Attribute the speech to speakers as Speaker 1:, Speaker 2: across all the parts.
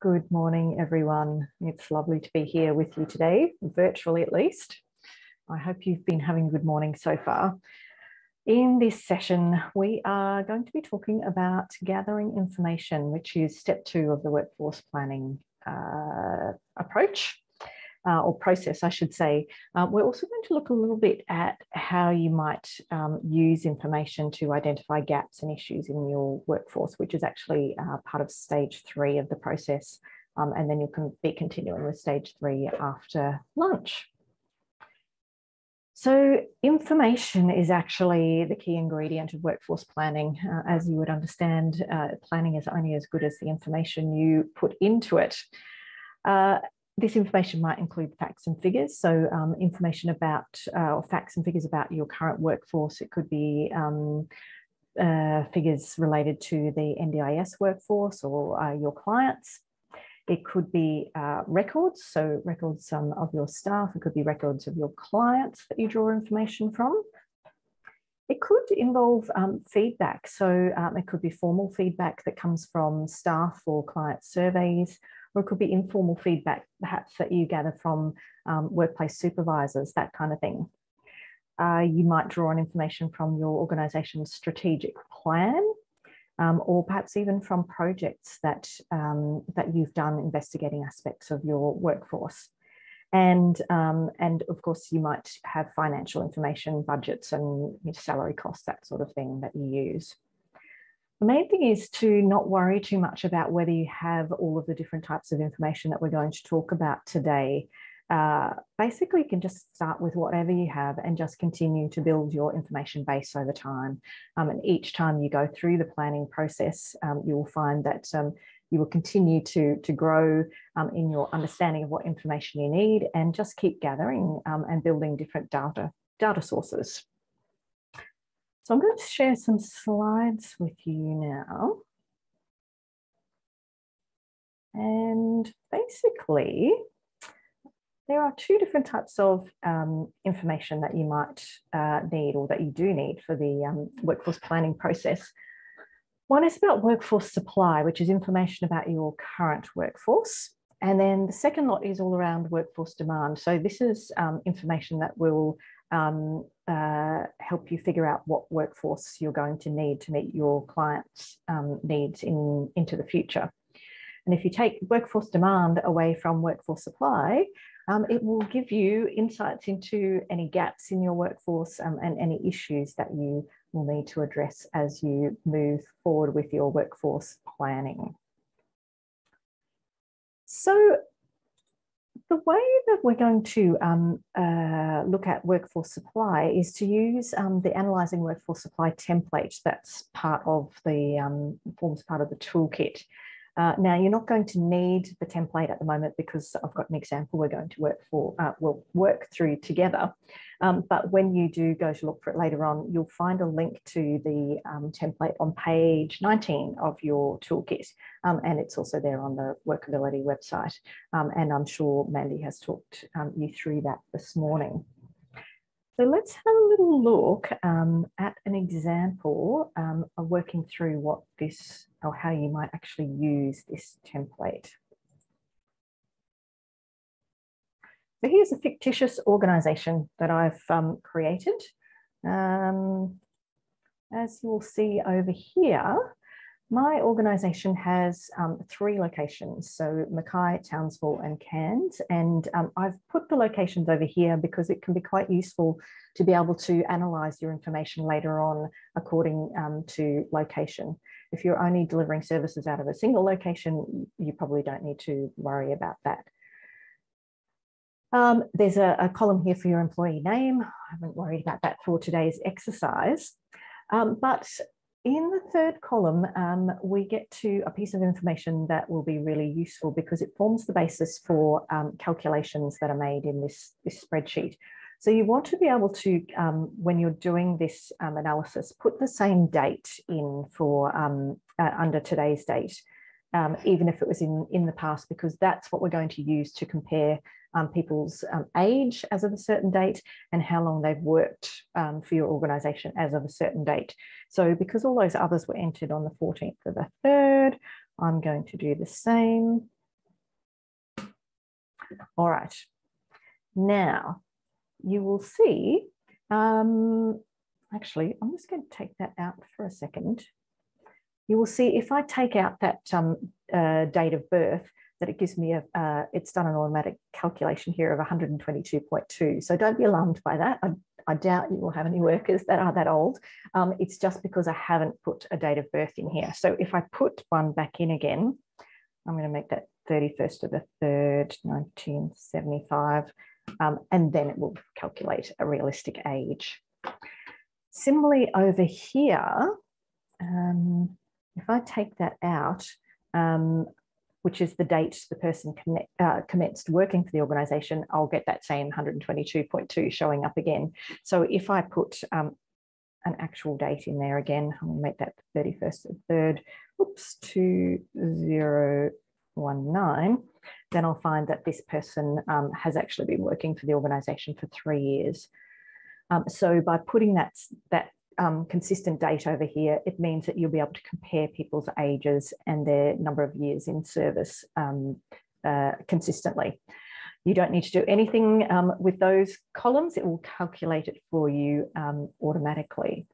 Speaker 1: Good morning, everyone. It's lovely to be here with you today, virtually at least. I hope you've been having a good morning so far. In this session, we are going to be talking about gathering information, which is step 2 of the workforce planning approach. Or process, I should say. We're also going to look a little bit at how you might use information to identify gaps and issues in your workforce, which is actually part of stage 3 of the process. And then you'll be continuing with stage 3 after lunch. So information is actually the key ingredient of workforce planning. As you would understand, planning is only as good as the information you put into it. This information might include facts and figures, so information about or facts and figures about your current workforce. It could be figures related to the NDIS workforce or your clients. It could be records, so records of your staff. It could be records of your clients that you draw information from. It could involve feedback, so it could be formal feedback that comes from staff or client surveys, or it could be informal feedback, perhaps that you gather from workplace supervisors, that kind of thing. You might draw on information from your organisation's strategic plan, or perhaps even from projects that you've done investigating aspects of your workforce. And of course, you might have financial information, budgets and salary costs, that sort of thing that you use. The main thing is to not worry too much about whether you have all of the different types of information that we're going to talk about today. Basically, you can just start with whatever you have and just continue to build your information base over time. And each time you go through the planning process, you will find that you will continue to grow in your understanding of what information you need and just keep gathering and building different data sources. So I'm going to share some slides with you now. And basically, there are 2 different types of information that you might need or that you do need for the workforce planning process. One is about workforce supply, which is information about your current workforce. And then the second lot is all around workforce demand. So this is information that will help you figure out what workforce you're going to need to meet your clients' needs into the future. And if you take workforce demand away from workforce supply, it will give you insights into any gaps in your workforce and any issues that you will need to address as you move forward with your workforce planning. So the way that we're going to look at workforce supply is to use the Analysing workforce supply template that's part of the, forms part of the toolkit. Now, you're not going to need the template at the moment because I've got an example we're going to work through together. But when you do go to look for it later on, you'll find a link to the template on page 19 of your toolkit. And it's also there on the Workability website. And I'm sure Mandy has talked you through that this morning. So let's have a little look at an example of working through what this, or how you might actually use this template. So here's a fictitious organisation that I've created. As you will see over here, my organisation has 3 locations, so Mackay, Townsville and Cairns, and I've put the locations over here because it can be quite useful to be able to analyse your information later on according to location. If you're only delivering services out of a single location, you probably don't need to worry about that. There's a column here for your employee name. I haven't worried about that for today's exercise, but in the 3rd column, we get to a piece of information that will be really useful because it forms the basis for calculations that are made in this spreadsheet. So you want to be able to, when you're doing this analysis, put the same date in for under today's date, even if it was in the past, because that's what we're going to use to compare people's age as of a certain date and how long they've worked for your organisation as of a certain date. So because all those others were entered on the 14th of the 3rd, I'm going to do the same. All right. Now, you will see, actually, I'm just going to take that out for a second. You will see if I take out that date of birth, that it gives me it's done an automatic calculation here of 122.2. So don't be alarmed by that. I doubt you will have any workers that are that old. It's just because I haven't put a date of birth in here. So if I put one back in again, I'm going to make that 31st of the 3rd, 1975, and then it will calculate a realistic age. Similarly over here, if I take that out, which is the date the person commenced working for the organisation, I'll get that same 122.2 showing up again. So if I put an actual date in there again, I'm going to make that 31st of the 3rd, oops, 2019, then I'll find that this person has actually been working for the organisation for 3 years. So by putting that consistent date over here, it means that you'll be able to compare people's ages and their number of years in service consistently. You don't need to do anything with those columns. It will calculate it for you automatically.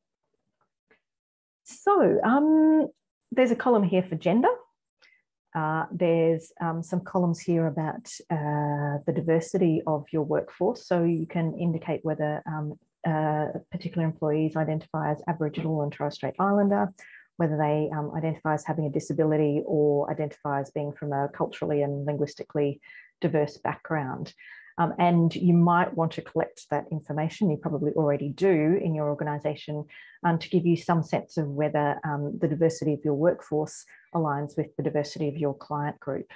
Speaker 1: So there's a column here for gender. There's some columns here about the diversity of your workforce. So you can indicate whether particular employees identify as Aboriginal and Torres Strait Islander, whether they identify as having a disability or identify as being from a culturally and linguistically diverse background. And you might want to collect that information, you probably already do in your organisation, to give you some sense of whether the diversity of your workforce aligns with the diversity of your client group.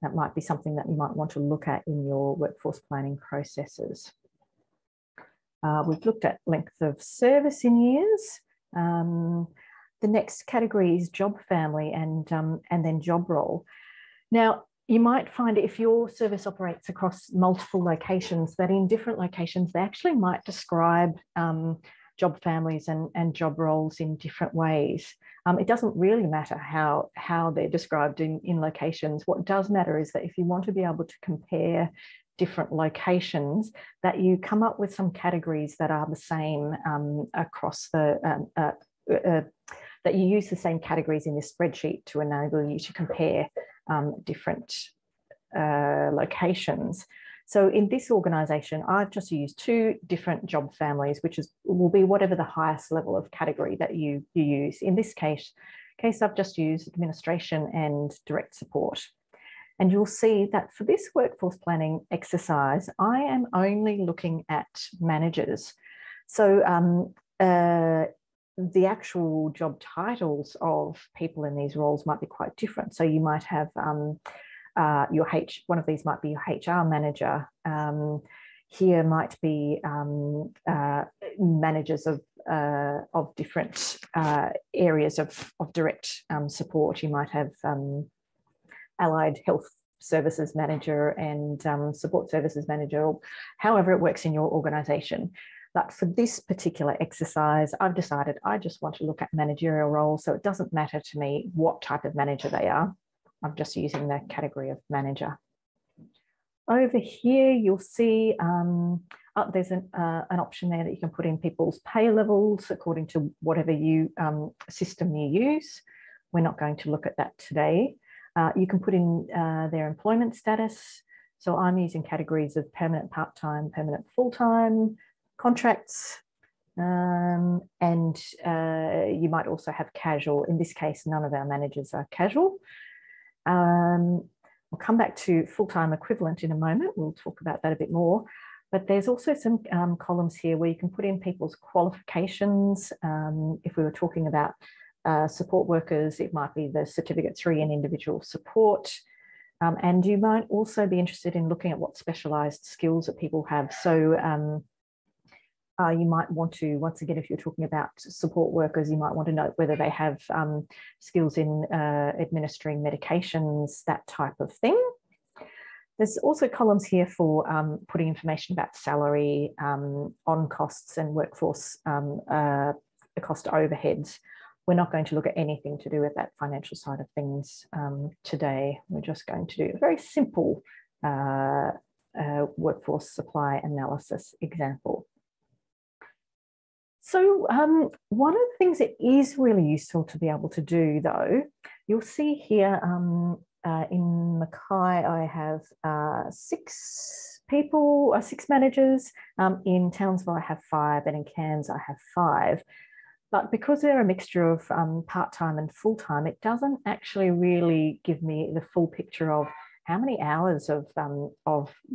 Speaker 1: That might be something that you might want to look at in your workforce planning processes. We've looked at length of service in years. The next category is job family and then job role. Now, you might find if your service operates across multiple locations, that in different locations, they actually might describe job families and job roles in different ways. It doesn't really matter how they're described in locations. What does matter is that if you want to be able to compare different locations, that you come up with some categories that are the same across the, that you use the same categories in this spreadsheet to enable you to compare different locations. So in this organisation, I've just used 2 different job families, which will be whatever the highest level of category that you use. In this case, I've just used administration and direct support. And you'll see that for this workforce planning exercise, I am only looking at managers. So the actual job titles of people in these roles might be quite different. So you might have one of these might be your HR manager. Here might be managers of different areas of direct support. You might have allied health services manager and support services manager, or however it works in your organisation. But for this particular exercise, I've decided I just want to look at managerial roles, so it doesn't matter to me what type of manager they are. I'm just using the category of manager. Over here, you'll see there's an option there that you can put in people's pay levels according to whatever system you use. We're not going to look at that today. You can put in their employment status. So I'm using categories of permanent part-time, permanent full-time, contracts, and you might also have casual. In this case, none of our managers are casual. We'll come back to full-time equivalent in a moment. We'll talk about that a bit more. But there's also some columns here where you can put in people's qualifications. If we were talking about support workers, it might be the Certificate 3 in individual support. And you might also be interested in looking at what specialised skills that people have. So you might want to, once again, if you're talking about support workers, you might want to note whether they have skills in administering medications, that type of thing. There's also columns here for putting information about salary, on costs and workforce cost overheads. We're not going to look at anything to do with that financial side of things today. We're just going to do a very simple workforce supply analysis example. So one of the things that is really useful to be able to do, though, you'll see here in Mackay, I have 6 people, 6 managers. In Townsville, I have 5, and in Cairns, I have 5. But because they're a mixture of part-time and full-time, it doesn't actually really give me the full picture of how many hours of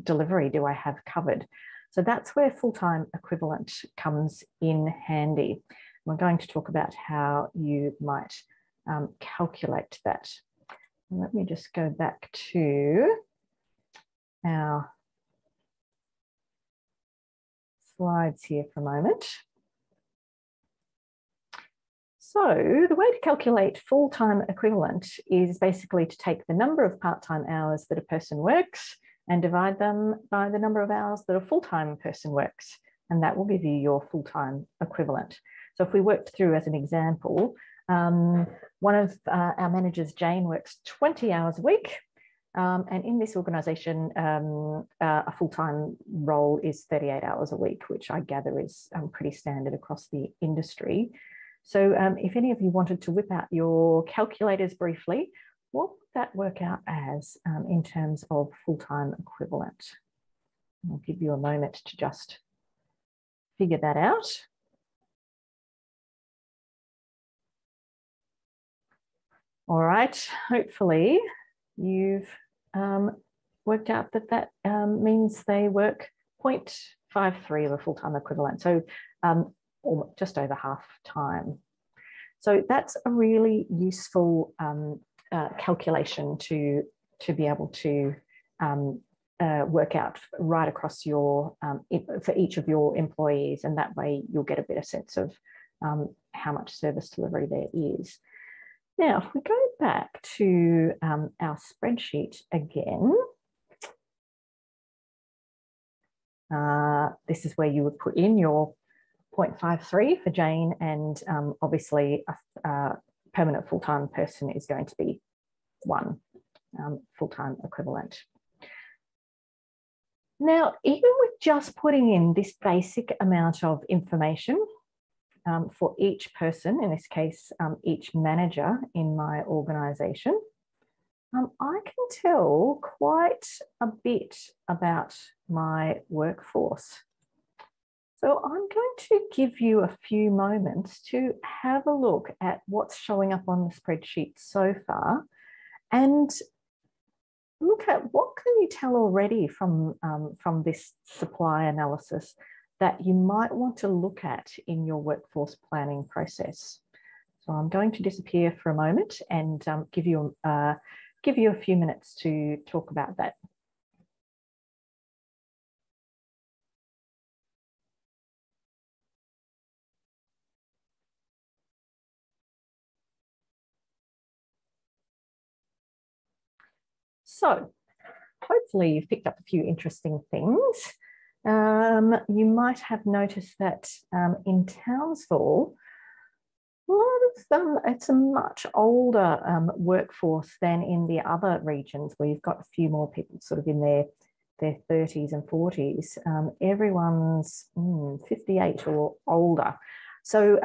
Speaker 1: delivery do I have covered. So that's where full-time equivalent comes in handy. We're going to talk about how you might calculate that. Let me just go back to our slides here for a moment. So the way to calculate full-time equivalent is basically to take the number of part-time hours that a person works and divide them by the number of hours that a full-time person works, and that will give you your full-time equivalent. So if we worked through as an example, one of our managers, Jane, works 20 hours a week, and in this organisation, a full-time role is 38 hours a week, which I gather is pretty standard across the industry. So if any of you wanted to whip out your calculators briefly, what would that work out as in terms of full-time equivalent? I'll give you a moment to just figure that out. All right, hopefully you've worked out that that means they work 0.53 of a full-time equivalent, so just over half time. So that's a really useful calculation to be able to work out right across your, for each of your employees, and that way you'll get a better sense of how much service delivery there is. Now, if we go back to our spreadsheet again, this is where you would put in your 0.53 for Jane, and obviously a permanent full-time person is going to be 1 full-time equivalent. Now, even with just putting in this basic amount of information for each person, in this case, each manager in my organisation, I can tell quite a bit about my workforce. So I'm going to give you a few moments to have a look at what's showing up on the spreadsheet so far, and look at what can you tell already from this supply analysis that you might want to look at in your workforce planning process. So I'm going to disappear for a moment and give you a few minutes to talk about that. So hopefully you've picked up a few interesting things. You might have noticed that in Townsville, a lot of them, it's a much older workforce than in the other regions where you've got a few more people sort of in their 30s and 40s. Everyone's 58 or older. So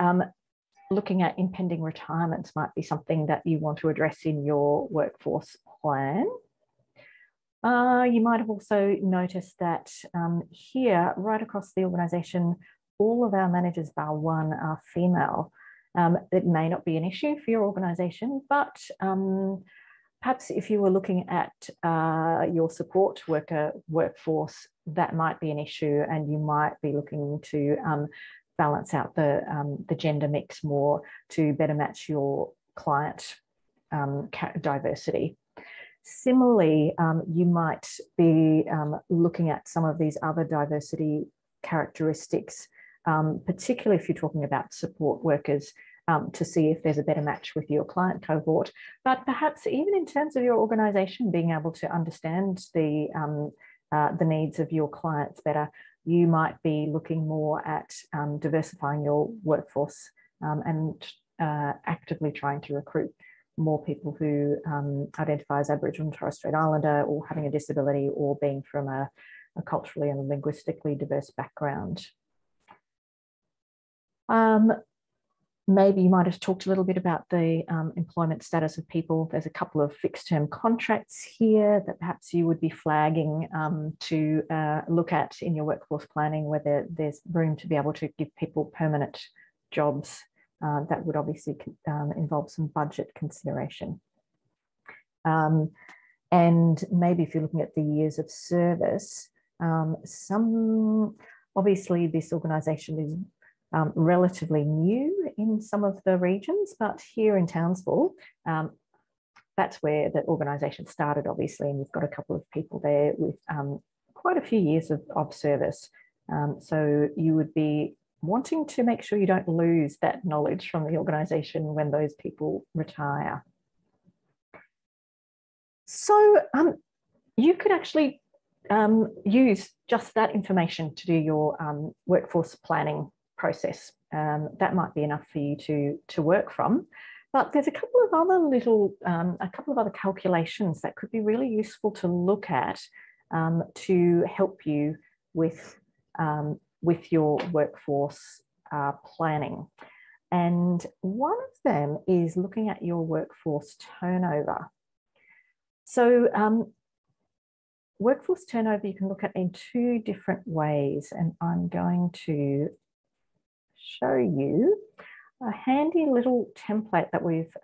Speaker 1: looking at impending retirements might be something that you want to address in your workforce plan. You might have also noticed that here, right across the organisation, all of our managers bar 1 are female. It may not be an issue for your organisation, but perhaps if you were looking at your support worker workforce, that might be an issue, and you might be looking to balance out the gender mix more to better match your client diversity. Similarly, you might be looking at some of these other diversity characteristics, particularly if you're talking about support workers, to see if there's a better match with your client cohort. But perhaps even in terms of your organisation, being able to understand the needs of your clients better, you might be looking more at diversifying your workforce and actively trying to recruit more people who identify as Aboriginal and Torres Strait Islander, or having a disability, or being from a culturally and linguistically diverse background. Maybe you might have talked a little bit about the employment status of people. There's a couple of fixed term contracts here that perhaps you would be flagging to look at in your workforce planning, whether there's room to be able to give people permanent jobs. That would obviously involve some budget consideration. And maybe if you're looking at the years of service, obviously this organisation is relatively new in some of the regions, but here in Townsville, that's where the organisation started, obviously, and we've got a couple of people there with quite a few years of service. So you would be wanting to make sure you don't lose that knowledge from the organisation when those people retire. So you could actually use just that information to do your workforce planning process. That might be enough for you to work from. But there's a couple of other calculations that could be really useful to look at to help you with your workforce planning. And one of them is looking at your workforce turnover. So workforce turnover you can look at in two different ways, and I'm going to show you a handy little template that we've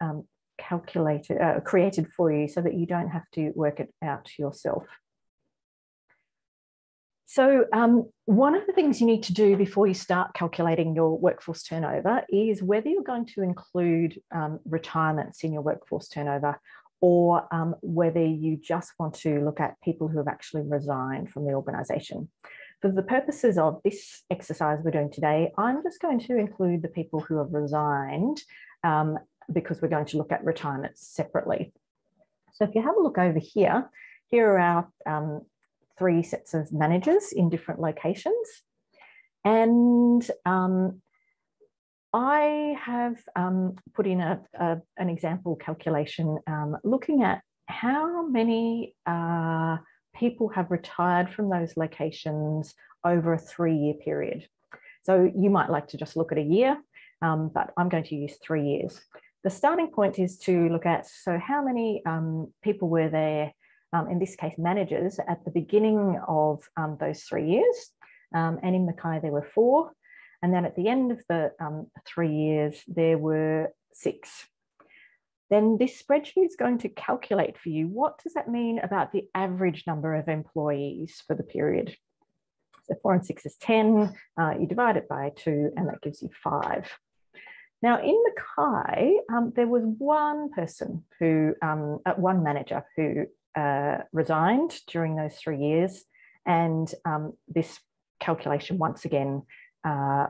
Speaker 1: created for you so that you don't have to work it out yourself. So one of the things you need to do before you start calculating your workforce turnover is whether you're going to include retirements in your workforce turnover, or whether you just want to look at people who have actually resigned from the organisation. For the purposes of this exercise we're doing today, I'm just going to include the people who have resigned because we're going to look at retirements separately. So if you have a look over here, here are our 3 sets of managers in different locations. And I have put in an example calculation looking at how many people have retired from those locations over a 3-year period. So you might like to just look at a year, but I'm going to use 3 years. The starting point is to look at, so how many people were there, in this case managers, at the beginning of those 3 years. And in Mackay there were 4. And then at the end of the 3 years, there were 6. Then this spreadsheet is going to calculate for you, what does that mean about the average number of employees for the period? So 4 and 6 is 10, you divide it by 2, and that gives you 5. Now in Mackay, there was one person who, one manager who resigned during those 3 years. And this calculation, once again,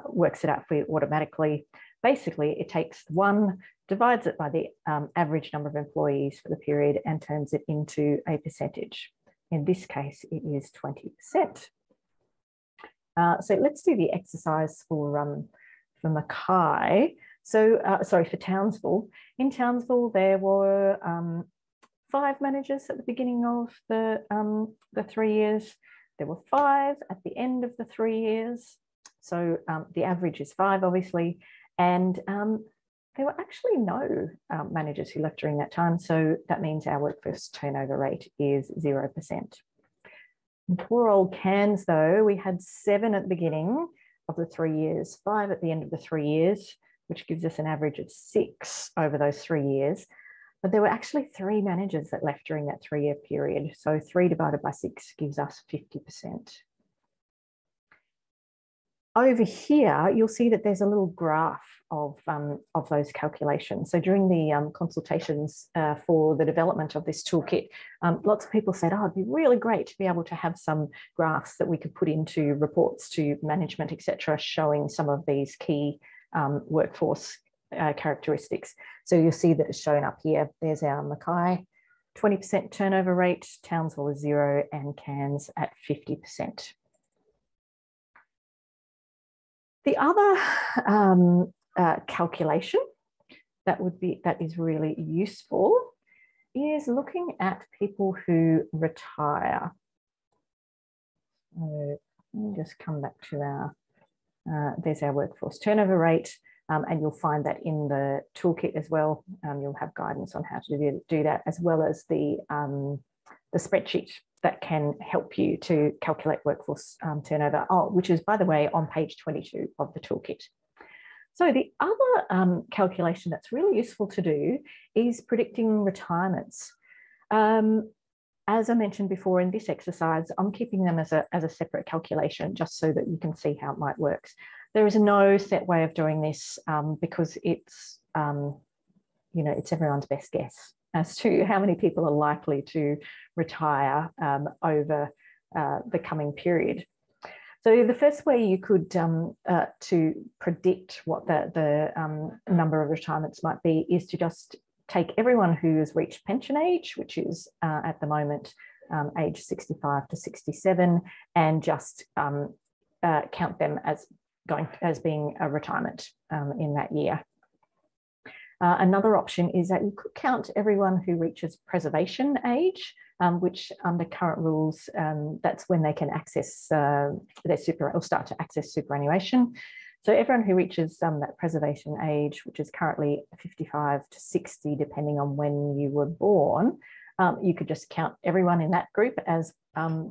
Speaker 1: works it out for you automatically. Basically, it takes 1, divides it by the average number of employees for the period, and turns it into a percentage. In this case, it is 20%. So let's do the exercise for Mackay. So, sorry, for Townsville. In Townsville, there were 5 managers at the beginning of the 3 years. There were 5 at the end of the 3 years. So the average is 5, obviously, and there were actually no managers who left during that time. So that means our workforce turnover rate is 0%. In poor old Cairns, though, we had 7 at the beginning of the 3 years, 5 at the end of the 3 years, which gives us an average of 6 over those 3 years. But there were actually 3 managers that left during that 3-year period. So 3 divided by 6 gives us 50%. Over here, you'll see that there's a little graph of those calculations. So during the consultations for the development of this toolkit, lots of people said, oh, it'd be really great to be able to have some graphs that we could put into reports to management, etc., showing some of these key workforce characteristics. So you'll see that it's shown up here. There's our Mackay 20% turnover rate, Townsville is 0, and Cairns at 50%. The other calculation that is really useful is looking at people who retire. So let me just come back to our, there's our workforce turnover rate, and you'll find that in the toolkit as well. You'll have guidance on how to do that, as well as the spreadsheet that can help you to calculate workforce turnover, which is, by the way, on page 22 of the toolkit. So the other calculation that's really useful to do is predicting retirements. As I mentioned before in this exercise, I'm keeping them as a separate calculation just so that you can see how it might work. There is no set way of doing this because it's, it's everyone's best guess as to how many people are likely to retire over the coming period. So the first way you could to predict what the number of retirements might be is to just take everyone who has reached pension age, which is at the moment age 65 to 67, and just count them as being a retirement in that year. Another option is that you could count everyone who reaches preservation age, which under current rules, that's when they can access or start to access superannuation. So everyone who reaches that preservation age, which is currently 55 to 60, depending on when you were born, you could just count everyone in that group as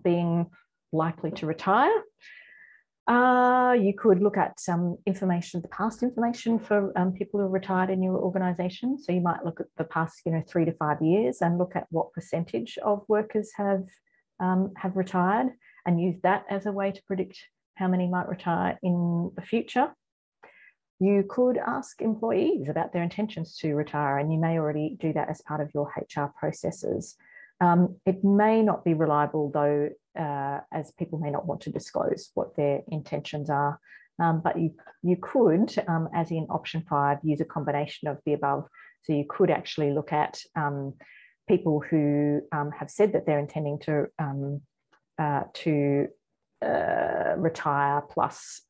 Speaker 1: being likely to retire. You could look at some information, the past information for people who are retired in your organisation. So you might look at the past, 3 to 5 years and look at what percentage of workers have retired, and use that as a way to predict how many might retire in the future. You could ask employees about their intentions to retire, and you may already do that as part of your HR processes. It may not be reliable though, as people may not want to disclose what their intentions are, but you could, as in option 5, use a combination of the above. So you could actually look at people who have said that they're intending to retire, plus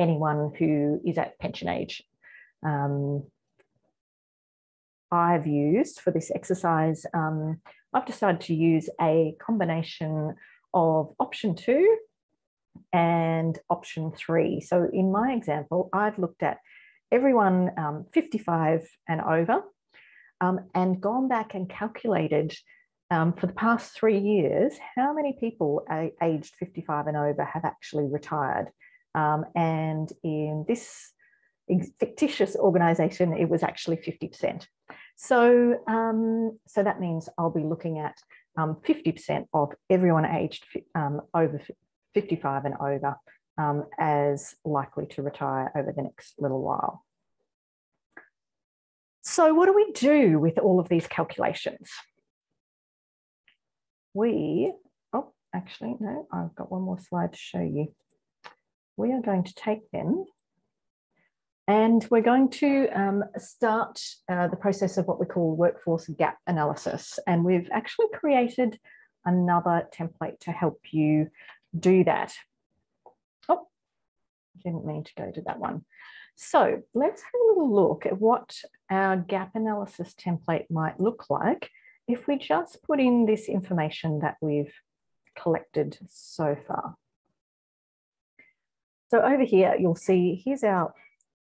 Speaker 1: anyone who is at pension age. I've used for this exercise, I've decided to use a combination of option 2 and option 3. So in my example, I've looked at everyone 55 and over and gone back and calculated for the past 3 years, how many people aged 55 and over have actually retired. And in this fictitious organisation, it was actually 50%. So, so that means I'll be looking at 50% of everyone aged over 55 and over as likely to retire over the next little while. So what do we do with all of these calculations? Actually, no, I've got one more slide to show you. We are going to take them and we're going to start the process of what we call workforce gap analysis. And we've actually created another template to help you do that. Oh, didn't mean to go to that one. So let's have a little look at what our gap analysis template might look like if we just put in this information that we've collected so far. So over here, you'll see here's our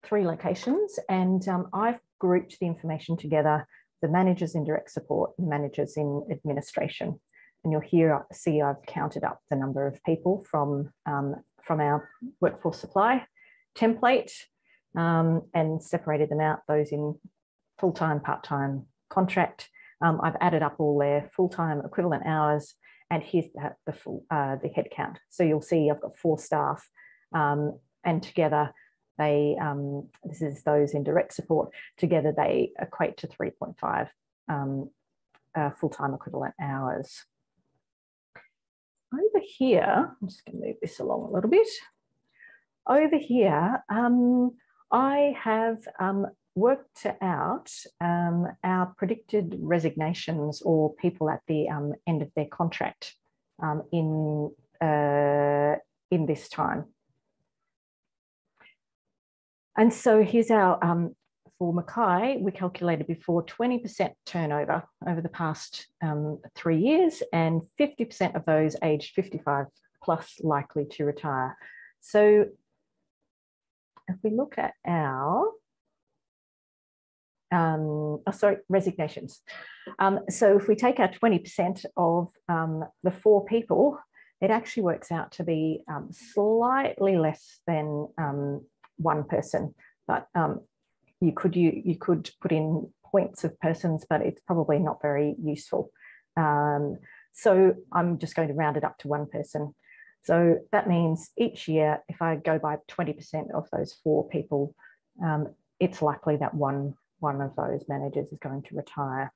Speaker 1: 3 locations, and I've grouped the information together, the managers in direct support and managers in administration. And you'll see I've counted up the number of people from our workforce supply template and separated them out, those in full-time, part-time, contract. I've added up all their full-time equivalent hours, and here's the head count. So you'll see I've got 4 staff, and together they, this is those in direct support, together they equate to 3.5 full-time equivalent hours. Over here, I'm just going to move this along a little bit. Over here, I have worked out our predicted resignations or people at the end of their contract in this time. And so here's our for Mackay, we calculated before 20% turnover over the past 3 years, and 50% of those aged 55 plus likely to retire. So if we look at our, resignations. So if we take our 20% of the 4 people, it actually works out to be slightly less than 1 person, but you could put in points of persons, but it's probably not very useful. So I'm just going to round it up to 1 person. So that means each year, if I go by 20% of those 4 people, it's likely that one of those managers is going to retire.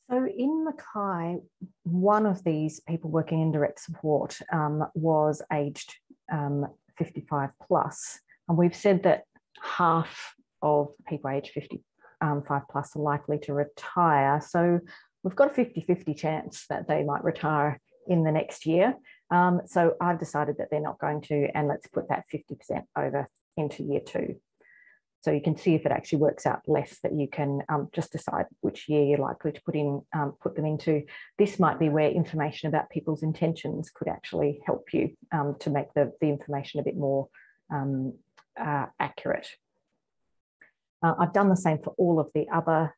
Speaker 1: So in Mackay, one of these people working in direct support was aged 55 plus. And we've said that half of people aged 55 plus are likely to retire. So we've got a 50-50 chance that they might retire in the next year. So I've decided that they're not going to, and let's put that 50% over into year 2. So you can see if it actually works out less, that you can just decide which year you're likely to put them into. This might be where information about people's intentions could actually help you to make the information a bit more accurate. I've done the same for all of the other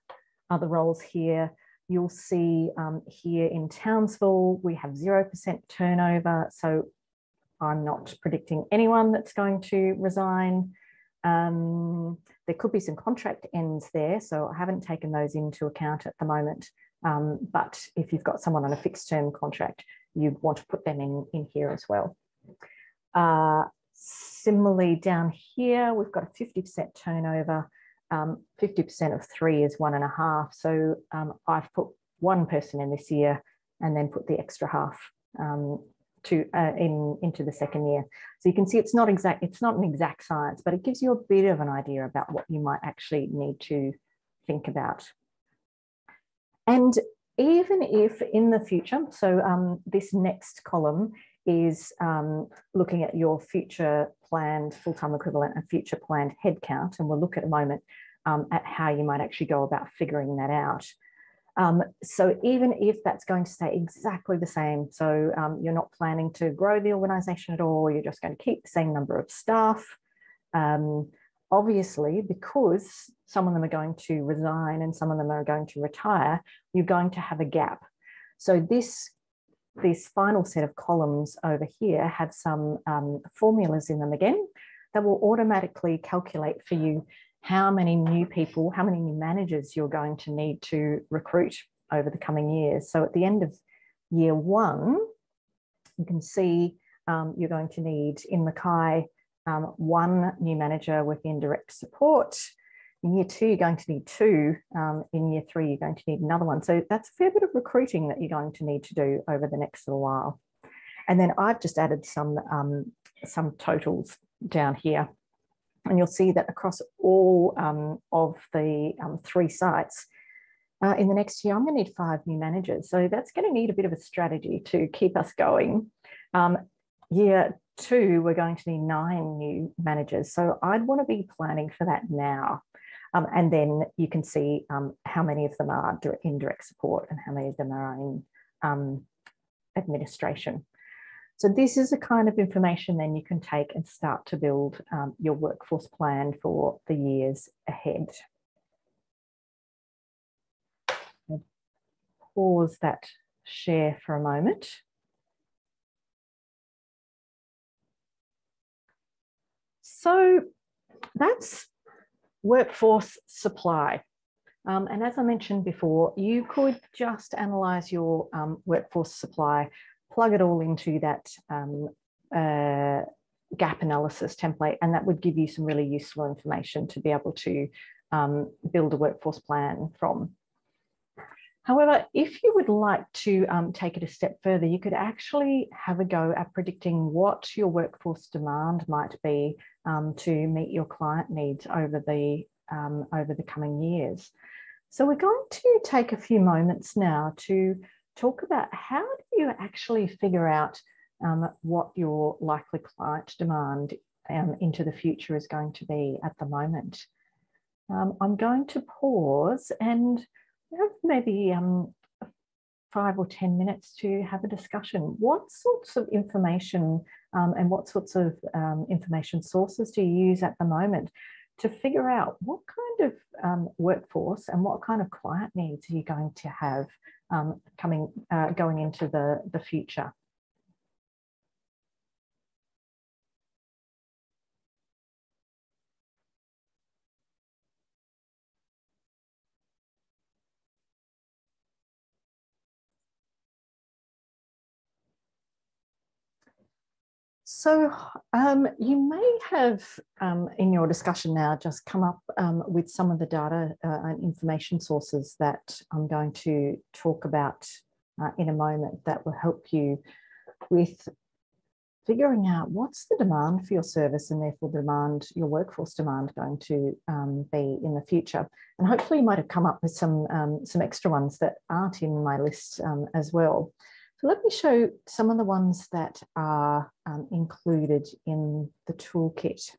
Speaker 1: roles here. You'll see here in Townsville, we have 0% turnover. So I'm not predicting anyone that's going to resign. There could be some contract ends there, so I haven't taken those into account at the moment. But if you've got someone on a fixed term contract, you'd want to put them in here as well. Similarly, down here, we've got a 50% turnover. 50% of 3 is 1.5. So I've put 1 person in this year and then put the extra half into the second year. So you can see it's not an exact science, but it gives you a bit of an idea about what you might actually need to think about. And even if in the future, so this next column is looking at your future planned full-time equivalent and future planned headcount, and we'll look at a moment at how you might actually go about figuring that out. So even if that's going to stay exactly the same, so you're not planning to grow the organisation at all, you're just going to keep the same number of staff, obviously, because some of them are going to resign and some of them are going to retire, you're going to have a gap. So this final set of columns over here have some formulas in them again that will automatically calculate for you how many new people, how many new managers you're going to need to recruit over the coming years. So at the end of year 1, you can see you're going to need in Mackay 1 new manager with indirect support. In year 2, you're going to need 2. In year 3, you're going to need another one. So that's a fair bit of recruiting that you're going to need to do over the next little while. And then I've just added some totals down here. And you'll see that across all of the 3 sites, in the next year, I'm going to need 5 new managers. So that's going to need a bit of a strategy to keep us going. Year 2, we're going to need 9 new managers. So I'd want to be planning for that now. And then you can see how many of them are in direct support and how many of them are in administration. So this is the kind of information then you can take and start to build your workforce plan for the years ahead. I'll pause that share for a moment. So that's workforce supply. And as I mentioned before, you could just analyse your workforce supply, plug it all into that gap analysis template, and that would give you some really useful information to be able to build a workforce plan from. However, if you would like to take it a step further, you could actually have a go at predicting what your workforce demand might be to meet your client needs over the coming years. So we're going to take a few moments now to talk about how do you actually figure out what your likely client demand into the future is going to be at the moment. I'm going to pause and have maybe 5 or 10 minutes to have a discussion. What sorts of information and what sorts of information sources do you use at the moment to figure out what kind of workforce and what kind of client needs are you going to have going into the future? So you may have in your discussion now just come up with some of the data and information sources that I'm going to talk about in a moment that will help you with figuring out what's the demand for your service and therefore your workforce demand going to be in the future. And hopefully you might have come up with some extra ones that aren't in my list as well. So let me show some of the ones that are included in the toolkit.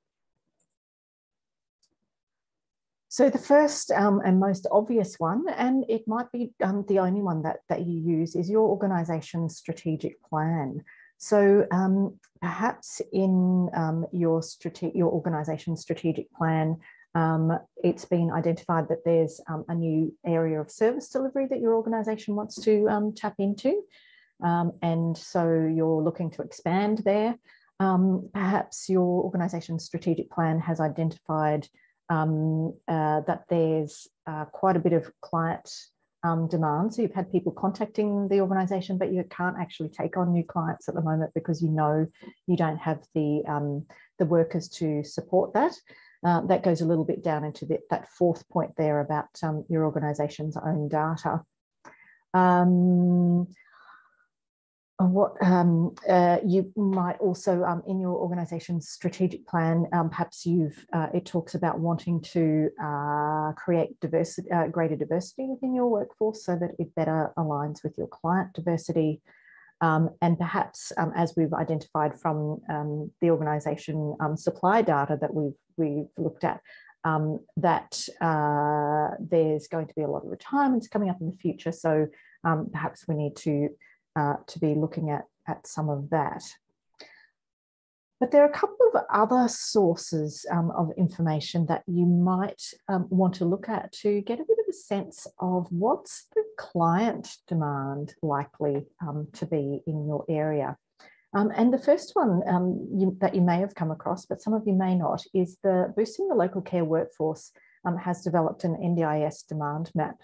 Speaker 1: So the first and most obvious one, and it might be the only one that you use, is your organisation's strategic plan. So perhaps in your organisation's strategic plan, it's been identified that there's a new area of service delivery that your organisation wants to tap into. And so you're looking to expand there. Perhaps your organisation's strategic plan has identified that there's quite a bit of client demand. So you've had people contacting the organisation, but you can't actually take on new clients at the moment because you know you don't have the workers to support that. That goes a little bit down into that fourth point there about your organisation's own data. You might also, in your organisation's strategic plan, perhaps it talks about wanting to create greater diversity within your workforce so that it better aligns with your client diversity. And perhaps, as we've identified from the organisation supply data that we've looked at, that there's going to be a lot of retirements coming up in the future. So perhaps we need to be looking at some of that. But there are a couple of other sources of information that you might want to look at to get a bit of a sense of what's the client demand likely to be in your area. And the first one that you may have come across, but some of you may not, is the Boosting the Local Care Workforce has developed an NDIS demand map.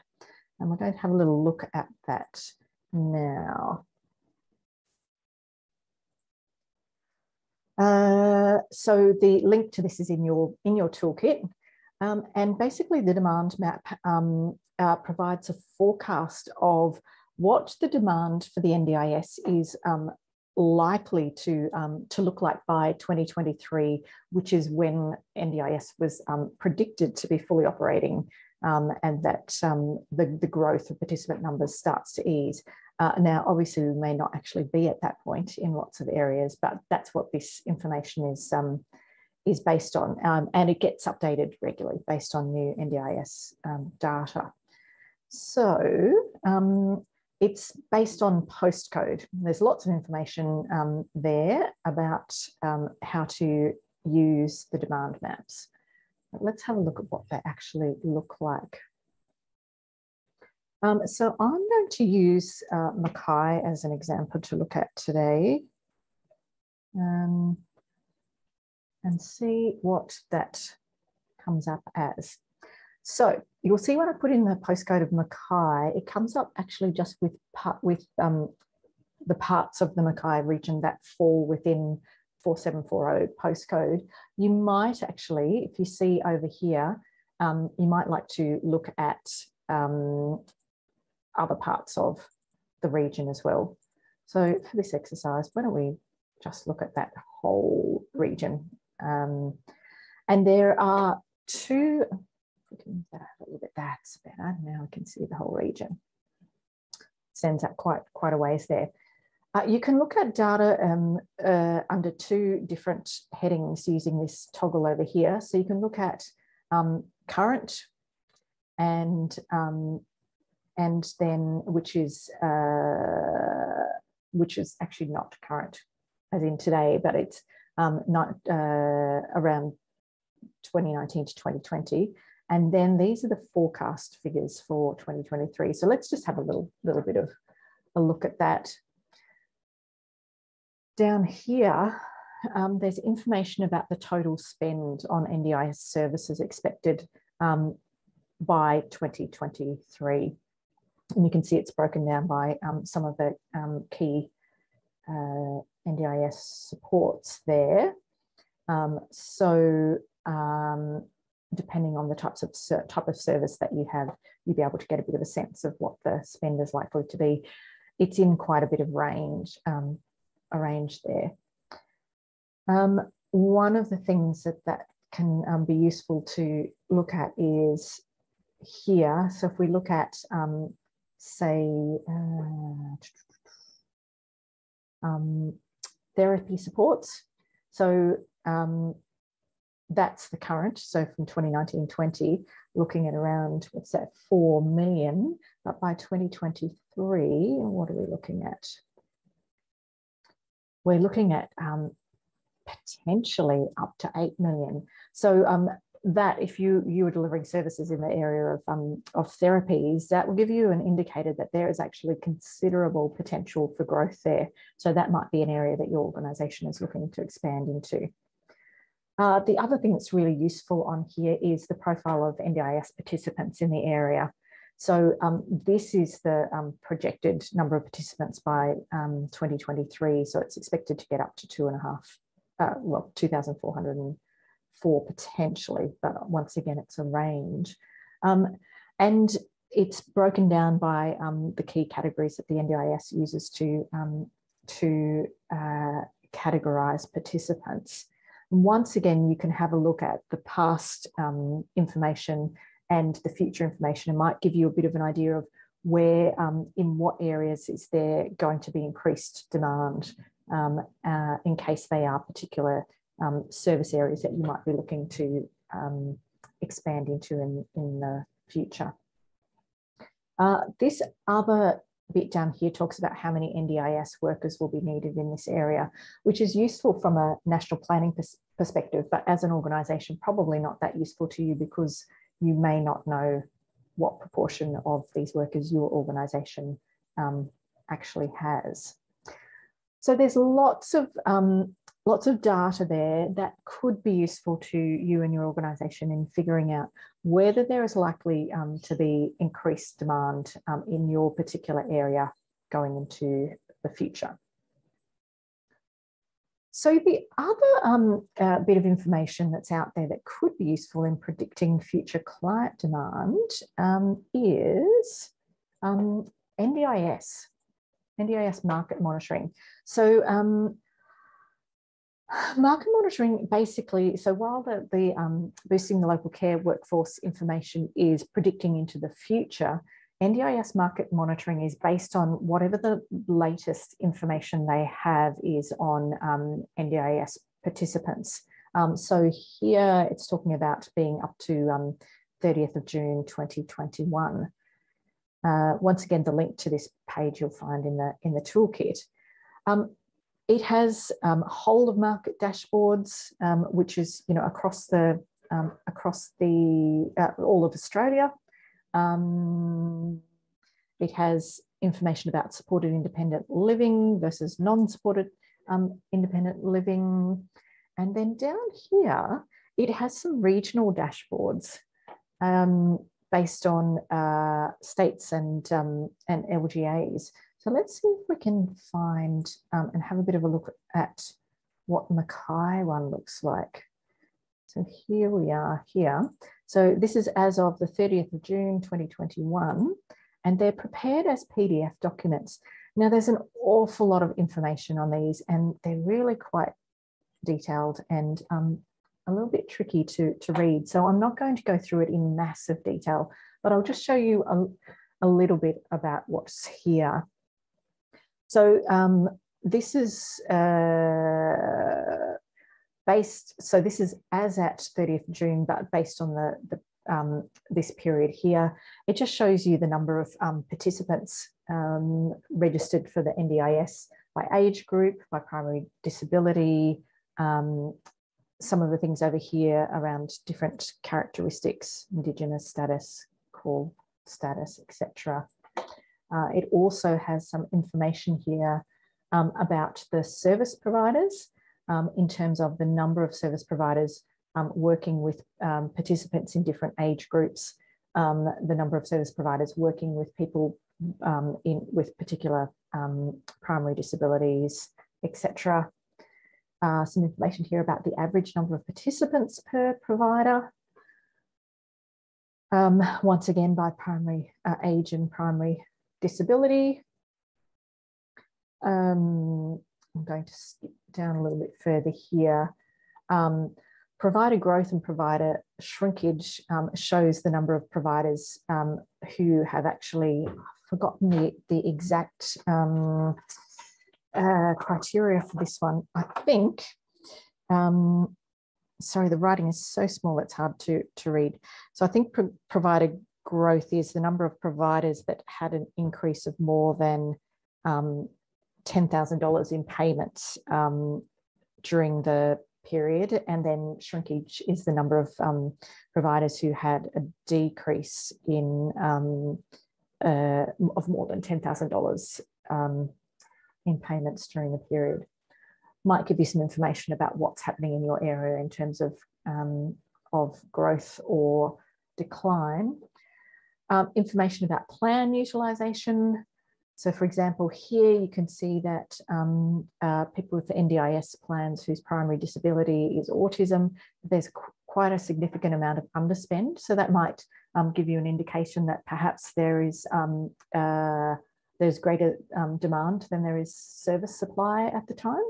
Speaker 1: And we're going to have a little look at that now. So the link to this is in your toolkit, and basically the demand map provides a forecast of what the demand for the NDIS is likely to look like by 2023, which is when NDIS was predicted to be fully operating. And that the growth of participant numbers starts to ease. Now, obviously, we may not actually be at that point in lots of areas, but that's what this information is based on, and it gets updated regularly based on new NDIS data. So it's based on postcode. There's lots of information there about how to use the demand maps. Let's have a look at what they actually look like. So I'm going to use Mackay as an example to look at today and see what that comes up as. So you'll see when I put in the postcode of Mackay, it comes up actually just with the parts of the Mackay region that fall within 4740 postcode. You might actually, if you see over here, you might like to look at other parts of the region as well. So for this exercise, why don't we just look at that whole region? And there are two, if we can move that a little bit, that's better. Now I can see the whole region. Sends out quite a ways there. You can look at data under two different headings using this toggle over here. So you can look at current and then which is actually not current as in today, but it's not around 2019 to 2020. And then these are the forecast figures for 2023. So let's just have a little bit of a look at that. Down here, there's information about the total spend on NDIS services expected by 2023. And you can see it's broken down by some of the key NDIS supports there. Depending on the type of service that you have, you'll be able to get a bit of a sense of what the spend is likely to be. It's in quite a bit of range, a range there. One of the things that can be useful to look at is here. So if we look at, say, therapy supports. So that's the current. So from 2019-20, looking at around, what's that, 4 million. But by 2023, what are we looking at? We're looking at potentially up to 8 million. So that if you were delivering services in the area of therapies, that will give you an indicator that there is actually considerable potential for growth there. So that might be an area that your organisation is looking to expand into. The other thing that's really useful on here is the profile of NDIS participants in the area. So this is the projected number of participants by 2023. So it's expected to get up to 2,404 potentially, but once again, it's a range. And it's broken down by the key categories that the NDIS uses to categorise participants. Once again, you can have a look at the past information and the future information. It might give you a bit of an idea of where, in what areas is there going to be increased demand in case they are particular service areas that you might be looking to expand into in the future. This other bit down here talks about how many NDIS workers will be needed in this area, which is useful from a national planning perspective, but as an organisation, probably not that useful to you because you may not know what proportion of these workers your organisation actually has. So there's lots of data there that could be useful to you and your organisation in figuring out whether there is likely to be increased demand in your particular area going into the future. So the other bit of information that's out there that could be useful in predicting future client demand is NDIS market monitoring. So market monitoring basically, so while the boosting the local care workforce information is predicting into the future, NDIS market monitoring is based on whatever the latest information they have is on NDIS participants. So here it's talking about being up to 30th of June 2021. Once again, the link to this page you'll find in the toolkit. It has whole of market dashboards, which is across all of Australia. It has information about supported independent living versus non-supported independent living. And then down here, it has some regional dashboards based on states and LGAs. So let's see if we can find and have a bit of a look at what Mackay one looks like. So here we are here. So this is as of the 30th of June, 2021, and they're prepared as PDF documents. Now there's an awful lot of information on these and they're really quite detailed and a little bit tricky to read. So I'm not going to go through it in massive detail, but I'll just show you a little bit about what's here. So this is this is as at 30th of June, but based on this period here. It just shows you the number of participants registered for the NDIS by age group, by primary disability, some of the things over here around different characteristics, Indigenous status, call status, etc. It also has some information here about the service providers in terms of the number of service providers working with participants in different age groups, the number of service providers working with people with particular primary disabilities, etc. Some information here about the average number of participants per provider. Once again, by primary age and primary disability. I'm going to skip down a little bit further here. Provider growth and provider shrinkage shows the number of providers who have actually forgotten the exact criteria for this one. I think, sorry, the writing is so small it's hard to read. So I think provider growth is the number of providers that had an increase of more than $10,000 in payments during the period, and then shrinkage is the number of providers who had a decrease in of more than $10,000 in payments during the period. Might give you some information about what's happening in your area in terms of growth or decline. Information about plan utilisation. So, for example, here you can see that people with NDIS plans whose primary disability is autism, there's quite a significant amount of underspend. So that might give you an indication that perhaps there is there's greater demand than there is service supply at the time.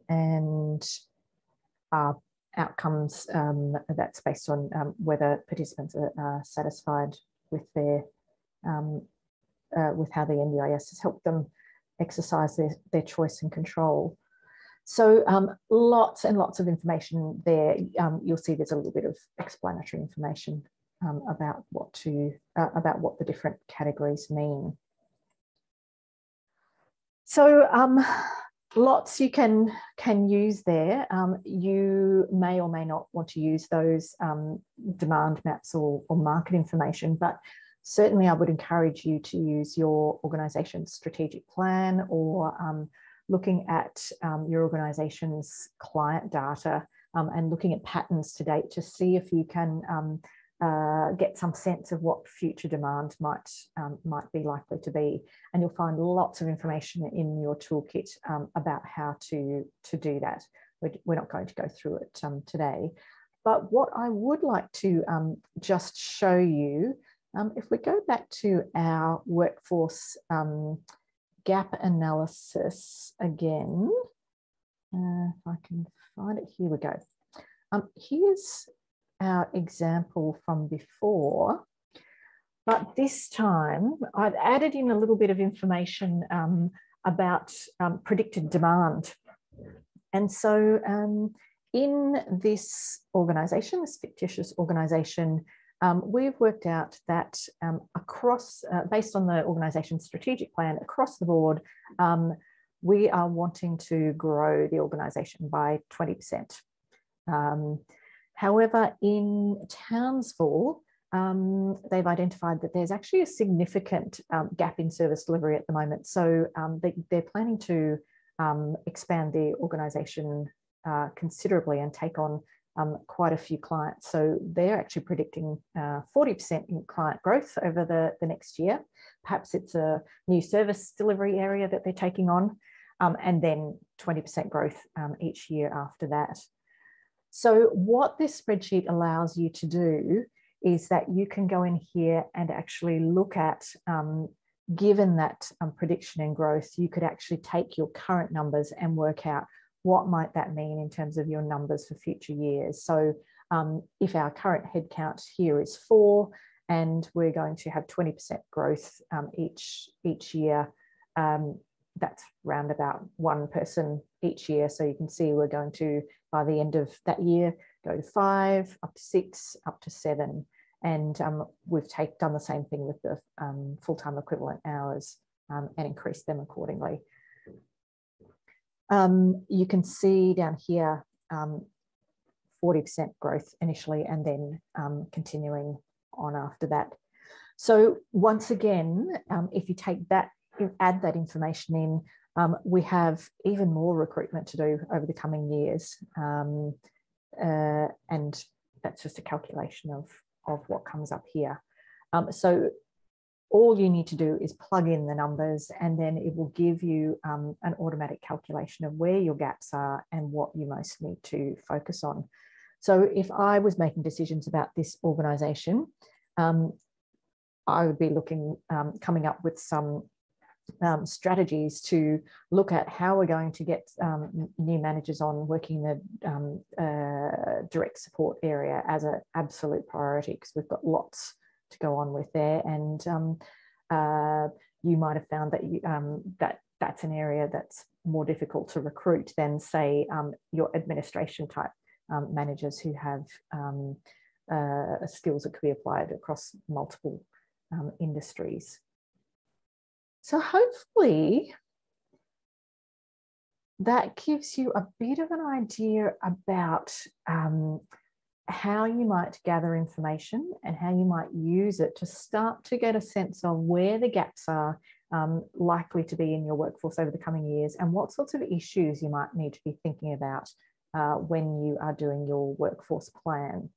Speaker 1: And outcomes, that's based on whether participants are satisfied with their with how the NDIS has helped them exercise their choice and control. So lots and lots of information there. You'll see there's a little bit of explanatory information about what the different categories mean. So lots you can use there. You may or may not want to use those demand maps or market information, but certainly I would encourage you to use your organisation's strategic plan or looking at your organisation's client data and looking at patterns to date to see if you can get some sense of what future demand might be likely to be. And you'll find lots of information in your toolkit about how to do that. We're not going to go through it today. But what I would like to just show you, if we go back to our workforce gap analysis again, if I can find it, here we go. Here's our example from before, but this time I've added in a little bit of information about predicted demand. And so in this organisation, this fictitious organisation, we've worked out that across, based on the organisation's strategic plan, across the board, we are wanting to grow the organisation by 20%. However, in Townsville, they've identified that there's actually a significant gap in service delivery at the moment. So they're planning to expand the organisation considerably and take on quite a few clients. So they're actually predicting 40% in client growth over the next year. Perhaps it's a new service delivery area that they're taking on, and then 20% growth each year after that. So what this spreadsheet allows you to do is that you can go in here and actually look at, given that prediction and growth, you could actually take your current numbers and work out what might that mean in terms of your numbers for future years. So if our current headcount here is 4 and we're going to have 20% growth each year. That's around about one person each year. So you can see we're going to, by the end of that year, go to 5, up to 6, up to 7. And we've done the same thing with the full-time equivalent hours and increased them accordingly. You can see down here 40% growth initially, and then continuing on after that. So once again, if you take that, add that information in, we have even more recruitment to do over the coming years. And that's just a calculation of what comes up here. So all you need to do is plug in the numbers, and then it will give you an automatic calculation of where your gaps are and what you most need to focus on. So if I was making decisions about this organisation, I would be looking, coming up with some strategies to look at how we're going to get new managers on working in the direct support area as an absolute priority, because we've got lots to go on with there. And you might have found that that's an area that's more difficult to recruit than, say, your administration type managers who have skills that could be applied across multiple industries. So hopefully that gives you a bit of an idea about how you might gather information and how you might use it to start to get a sense of where the gaps are likely to be in your workforce over the coming years, and what sorts of issues you might need to be thinking about when you are doing your workforce plan.